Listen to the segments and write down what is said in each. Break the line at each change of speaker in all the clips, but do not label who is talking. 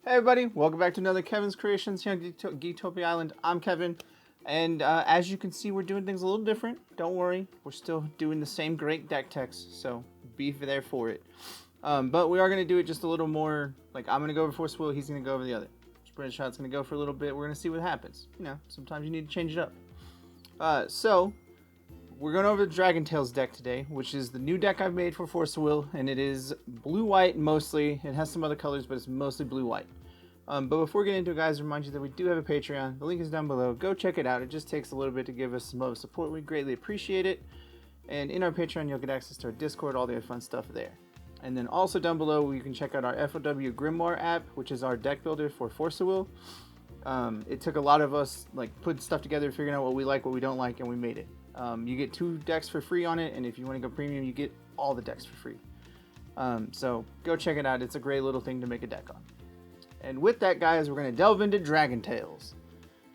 Hey everybody, welcome back to another Kevin's Kreations here on Geektopia Island. I'm Kevin, and as you can see, we're doing things a little different. Don't worry, we're still doing the same great deck text, so be there for it. But we are going to do it just a little more, like I'm going to go over Force Will, he's going to go over the other. Sprint Shot's going to go for a little bit, we're going to see what happens. You know, sometimes you need to change it up. So, we're going over the Dragon Tales deck today, which is the new deck I've made for Force Will, and it is blue-white mostly. It has some other colors, but it's mostly blue-white. But before we get into it, guys, remind you that we do have a Patreon. The link is down below. Go check it out. It just takes a little bit to give us some love and support. We greatly appreciate it. And in our Patreon, you'll get access to our Discord, all the other fun stuff there. And then also down below, you can check out our FOW Grimoire app, which is our deck builder for Force Will. It took a lot of us putting stuff together, figuring out what we like, what we don't like, and we made it. You get 2 decks for free on it, and if you want to go premium, you get all the decks for free. So go check it out. It's a great little thing to make a deck on. And with that, guys, we're going to delve into Dragon Tales.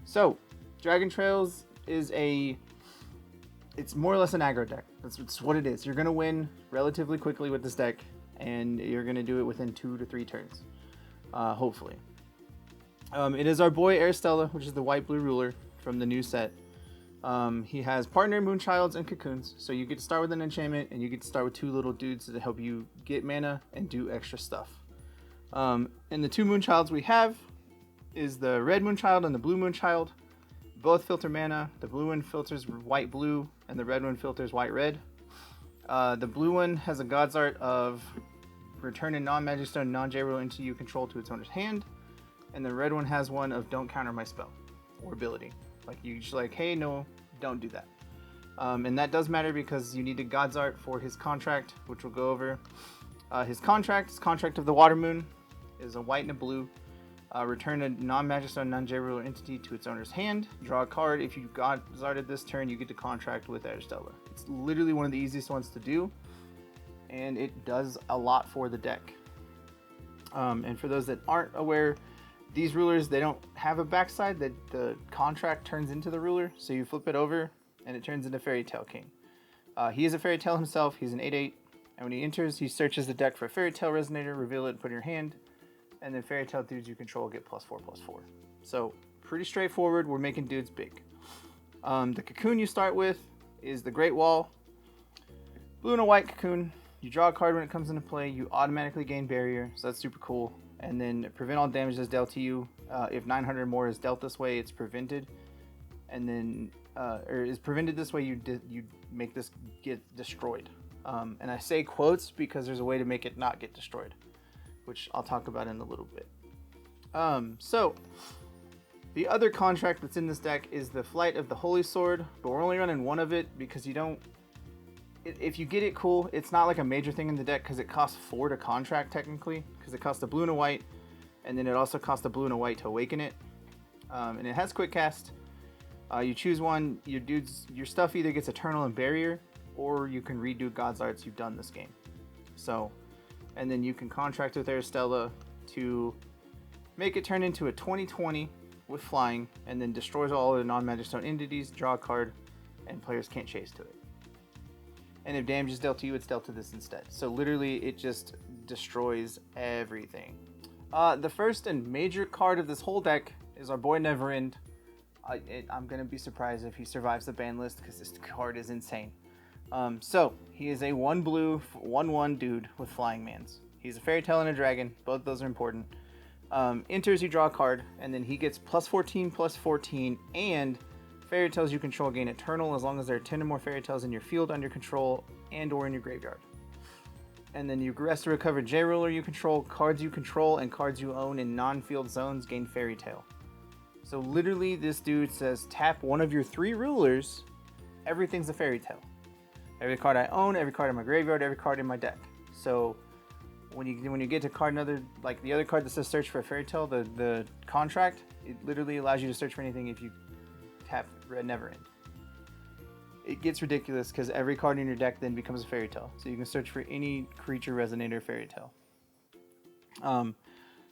So, Dragon Tales is it's more or less an aggro deck. That's what it is. You're going to win relatively quickly with this deck, and you're going to do it within 2 to 3 turns, hopefully. It is our boy Aristella, which is the white-blue ruler from the new set. He has partner Moonchilds and Cocoons, so you get to start with an enchantment, and you get to start with 2 little dudes to help you get mana and do extra stuff. And the 2 Moonchilds we have is the red Moonchild and the blue Moonchild. Both filter mana. The blue one filters white-blue, and the red one filters white-red. The blue one has a God's Art of return a non-magic stone, non-J-Roll into you control to its owner's hand. And the red one has one of don't counter my spell or ability. You just hey, no, don't do that. And that does matter because you need a God's Art for his contract, which we'll go over. His contract of the Water Moon, is a white and a blue. Return a non-magic stone, non-J-Roller entity to its owner's hand. Draw a card. If you God's Arted this turn, you get to contract with Aristella. It's literally one of the easiest ones to do, and it does a lot for the deck. And for those that aren't aware, these rulers, they don't have a backside. That the contract turns into the ruler, so you flip it over, and it turns into Fairy Tale King. He is a Fairy Tale himself. He's an 8/8, and when he enters, he searches the deck for a Fairy Tale Resonator, reveal it, put it in your hand, and then Fairy Tale dudes you control get +4/+4. So pretty straightforward. We're making dudes big. The Cocoon you start with is the Great Wall. Blue and a white Cocoon. You draw a card when it comes into play. You automatically gain barrier, so that's super cool. And then prevent all damage that's dealt to you. If 900 or more is dealt this way, it's prevented. And then, or is prevented this way, you make this get destroyed. And I say quotes because there's a way to make it not get destroyed, which I'll talk about in a little bit. So, the other contract that's in this deck is the Flight of the Holy Sword, but we're only running one of it because you don't... If you get it, cool. It's not like a major thing in the deck because it costs 4 to contract technically, because it costs a blue and a white, and then it also costs a blue and a white to awaken it. And it has quick cast. You choose one. Your stuff either gets Eternal and Barrier, or you can redo God's Arts you've done this game. So, and then you can contract with Aristella to make it turn into a 20/20 with flying, and then destroys all the non-magic stone entities, draw a card, and players can't chase to it. And if damage is dealt to you, it's dealt to this instead. So literally, it just destroys everything. The first and major card of this whole deck is our boy Neverend. I'm going to be surprised if he survives the ban list because this card is insane. So, he is a 1 blue, 1/1 dude with flying mans. He's a Fairy Tale and a Dragon. Both those are important. Enters, you draw a card, and then he gets +14/+14, and Fairy Tales you control gain Eternal as long as there are 10 or more Fairy Tales in your field under control and or in your graveyard. And then you rest to recover J-Ruler you control, cards you control, and cards you own in non-field zones gain Fairy Tale. So literally this dude says tap one of your 3 rulers, everything's a Fairy Tale. Every card I own, every card in my graveyard, every card in my deck. So when you get to card another, like the other card that says search for a Fairy Tale, the contract, it literally allows you to search for anything if you tap Neverend. It gets ridiculous because every card in your deck then becomes a Fairy Tale. So you can search for any creature, Resonator, Fairy Tale. And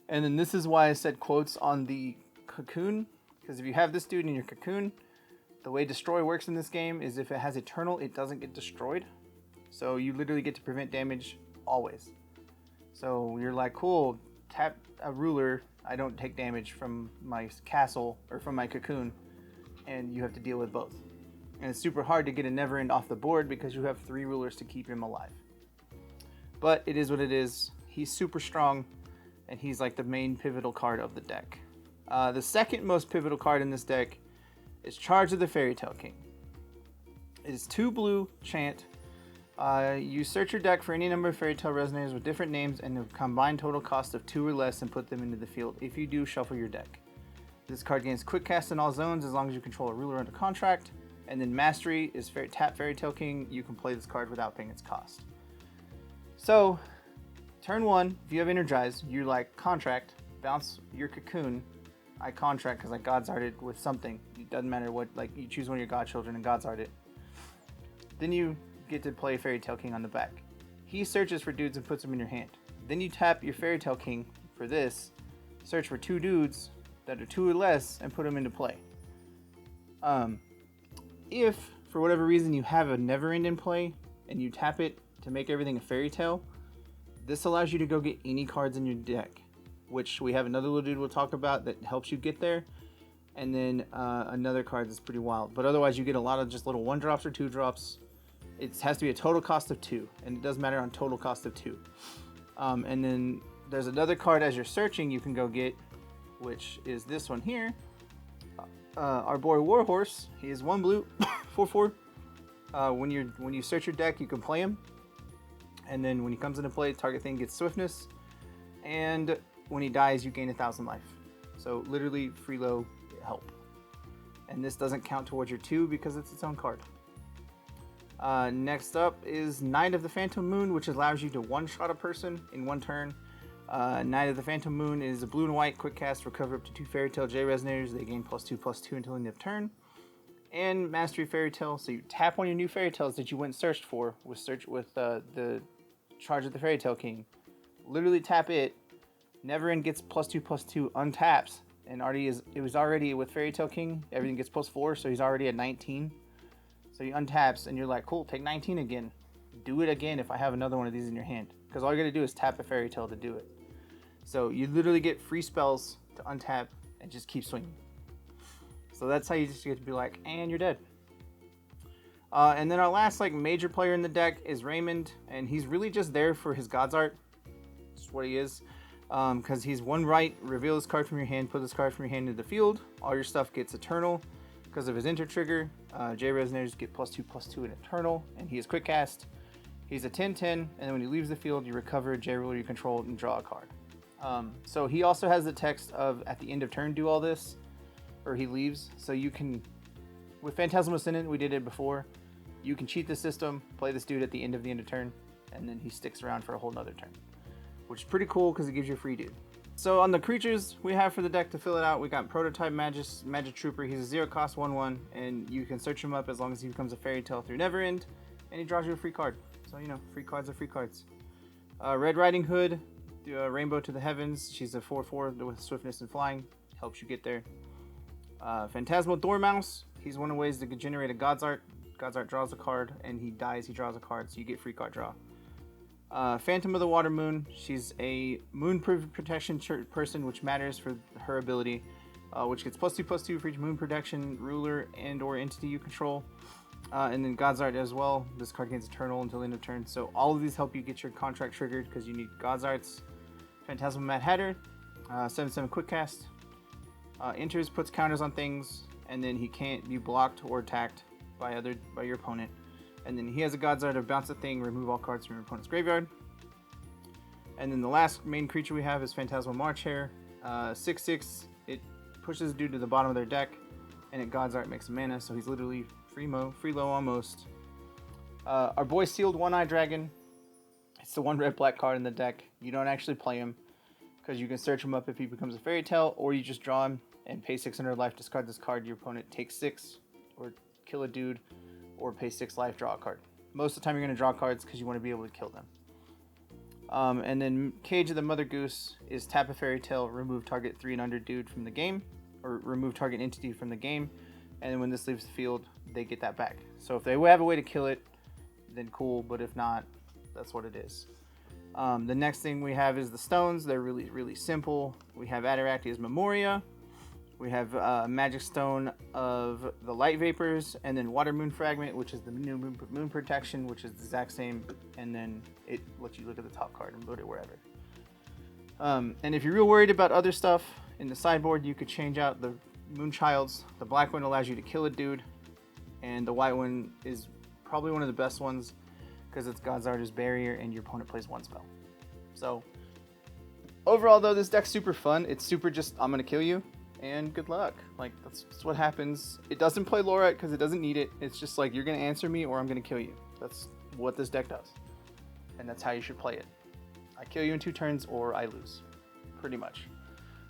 then this is why I said quotes on the Cocoon, because if you have this dude in your Cocoon, the way Destroy works in this game is if it has Eternal, it doesn't get destroyed. So you literally get to prevent damage always. So you're like, cool, tap a ruler, I don't take damage from my castle or from my cocoon, and you have to deal with both. And it's super hard to get a Neverend off the board because you have 3 rulers to keep him alive. But it is what it is. He's super strong, and he's like the main pivotal card of the deck. The second most pivotal card in this deck is Charge of the Fairy Tale King. It is 2 blue, chant. You search your deck for any number of Fairy Tale Resonators with different names and a combined total cost of 2 or less and put them into the field. If you do, shuffle your deck. This card gains quick cast in all zones as long as you control a ruler under contract. And then Mastery is tap Fairy Tale King. You can play this card without paying its cost. So, turn 1, if you have Energize, you like contract, bounce your cocoon. I contract because I God's Arted with something. It doesn't matter what, like you choose one of your godchildren and God's Art it. Then you get to play Fairy Tale King on the back. He searches for dudes and puts them in your hand. Then you tap your Fairy Tale King for this, search for 2 dudes that are 2 or less and put them into play. If for whatever reason you have a Neverend in play and you tap it to make everything a fairy tale, this allows you to go get any cards in your deck, which we have another little dude we'll talk about that helps you get there, and then another card that's pretty wild. But otherwise you get a lot of just little 1-drops or 2-drops. It has to be a total cost of 2, and it doesn't matter on total cost of 2. And then there's another card as you're searching you can go get, which is this one here. Our boy Warhorse, he is 1 blue, 4/4. When you search your deck, you can play him, and then when he comes into play, target thing gets swiftness, and when he dies, you gain 1,000 life. So literally free low help. And this doesn't count towards your 2 because it's its own card. Next up is Knight of the Phantom Moon, which allows you to one-shot a person in 1 turn. Knight of the Phantom Moon is a blue and white quick cast, recover up to 2 Fairy Tale J Resonators. They gain +2/+2 until the end of turn. And Mastery Fairy Tale, so you tap one of your new Fairy Tales that you went and searched for with the Charge of the Fairy Tale King. Literally tap it. Neverend gets +2/+2, untaps, and it was already with Fairy Tale King. Everything gets +4, so he's already at 19. So he untaps, and you're like, cool, take 19 again. Do it again if I have another one of these in your hand, because all you gotta do is tap a Fairy Tale to do it. So you literally get free spells to untap and just keep swinging. So that's how you just get to be like, and you're dead. And then our last major player in the deck is Raymond, and he's really just there for his God's Art. That's what he is. Because he's 1 right, reveal this card from your hand, put this card from your hand into the field. All your stuff gets Eternal. Because of his Enter trigger, J Resonators get +2/+2 in Eternal, and he is quick cast. He's a 10/10, and then when he leaves the field, you recover a J ruler you control and draw a card. So he also has the text of at the end of turn do all this, or he leaves. So you can, with Phantasmal Ascendant, we did it before. You can cheat the system, play this dude at the end of turn, and then he sticks around for a whole nother turn, which is pretty cool because it gives you a free dude. So on the creatures we have for the deck to fill it out, we got Prototype Magic Trooper. He's a 0 cost 1/1, and you can search him up as long as he becomes a Fairy Tale through Neverend, and he draws you a free card. So free cards are free cards. Red Riding Hood, Rainbow to the Heavens. She's a 4/4 with swiftness and flying, helps you get there. Phantasmal Dormouse. He's one of the ways to generate a God's Art. God's Art draws a card, and he dies, he draws a card, so you get free card draw. Phantom of the Water Moon. She's a moon protection person, which matters for her ability, which gets +2/+2 for each moon protection ruler and or entity you control. And then God's Art as well. This card gains Eternal until the end of turn. So all of these help you get your contract triggered because you need God's Arts. Phantasmal Mad Hatter, 7/7 quick cast. Enters, puts counters on things, and then he can't be blocked or attacked by your opponent. And then he has a God's Art of bounce a thing, remove all cards from your opponent's graveyard. And then the last main creature we have is Phantasmal March Hare, 6/6. It pushes a dude to the bottom of their deck, and it God's Art makes a mana, so he's literally free low almost. Our boy Sealed One-Eye Dragon. It's the 1 red black card in the deck. You don't actually play him because you can search him up if he becomes a Fairy Tale, or you just draw him and pay 600 life, discard this card. Your opponent takes 6, or kill a dude, or pay 6 life, draw a card. Most of the time you're going to draw cards because you want to be able to kill them. And then Cage of the Mother Goose is tap a Fairy Tale, remove target 3 and under dude from the game, or remove target entity from the game, and then when this leaves the field, they get that back. So if they have a way to kill it, then cool, but if not, that's what it is. The next thing we have is the stones. They're really, really simple. We have Adiractia's Memoria. We have Magic Stone of the Light Vapors, and then Water Moon Fragment, which is the new moon Protection, which is the exact same, and then it lets you look at the top card and put it wherever. And if you're real worried about other stuff in the sideboard, you could change out the Moonchilds. The black one allows you to kill a dude, and the white one is probably one of the best ones because it's God's Artist Barrier, and your opponent plays one spell. So, overall though, this deck's super fun. It's super just, I'm going to kill you. And good luck. Like, that's what happens. It doesn't play Lorette because it doesn't need it. It's just like, you're going to answer me or I'm going to kill you. That's what this deck does. And that's how you should play it. I kill you in 2 turns or I lose. Pretty much.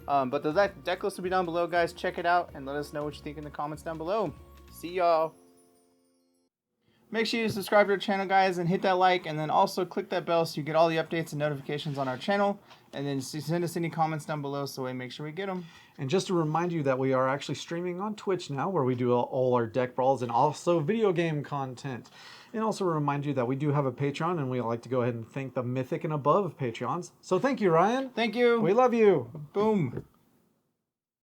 But the deck list will be down below, guys. Check it out and let us know what you think in the comments down below. See y'all. Make sure you subscribe to our channel, guys, and hit that like, and then also click that bell so you get all the updates and notifications on our channel. And then send us any comments down below so we make sure we get them.
And just to remind you that we are actually streaming on Twitch now, where we do all our deck brawls and also video game content. And also remind you that we do have a Patreon, and we like to go ahead and thank the mythic and above Patreons. So thank you, Ryan.
Thank you.
We love you.
Boom.